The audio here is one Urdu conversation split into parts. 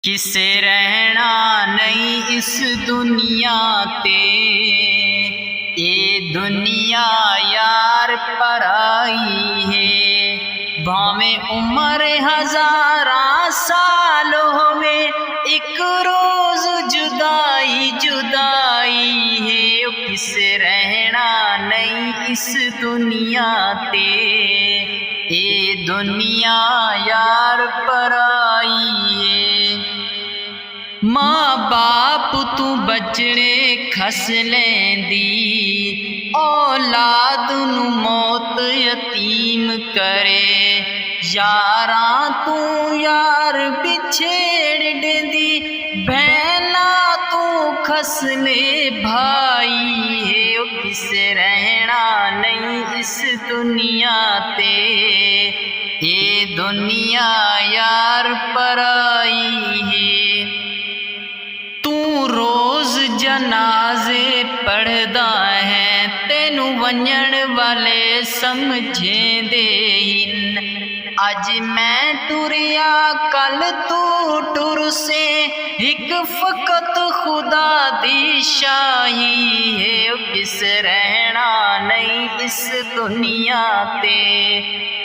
کسے رہنا نہیں اس دنیا تے، یہ دنیا یار پرائی ہے، بھاویں عمر ہزاراں سال ہوے، ایک روز جدائی جدائی ہے۔ کسے رہنا نہیں اس دنیا تے، یہ دنیا یار پرائی ہے۔ ماں باپ تو بچڑے کھس لیندی، اولاد نو موت یتیم کرے، یاراں تو یار بچھیڑ دیندی، بہنا تو کھس لے بھائی ہے۔ کسے رہنا نہیں اس دنیا تے، یہ دنیا یار پرائی ہے۔ تو روز جنازے پڑھدا ہے، تینوں ونجن والے سمجھیں دے ہن، اج میں ٹریا کل تو ٹر سے، ایک فقط خدا دی شاہی ہے۔ کس رہنا نہیں اس دنیا تے،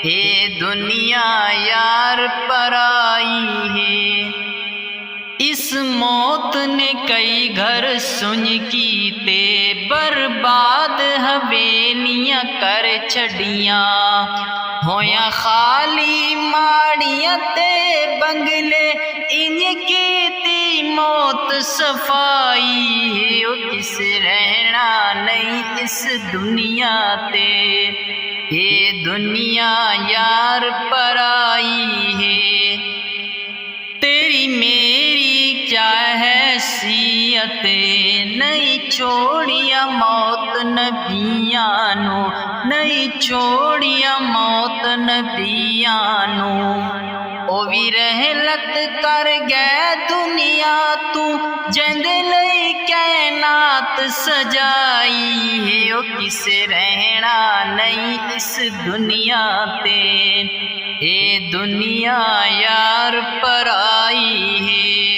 یہ دنیا یار پرائی ہے۔ اس موت نے کئی گھر سن کیتے، برباد حویلیاں کر چھڑیاں، ہویاں خالی ماڑیاں تے بنگلے، انج کیتی موت صفائی ہے۔ کس رہنا نہیں اس دنیا تے، یہ دنیا یار پرائی ہے۔ تیری میری کیا حیثیت، نہیں چھوڑیا موت نبیاں نو، نہیں چھوڑیا موت نبیاں نو، او بھی رحلت کر گئے دنیا تو، جند لئی کائنات سجائی ہے۔ کسے رہنا نہیں اس دنیا تے، یہ دنیا یار پرائی ہے۔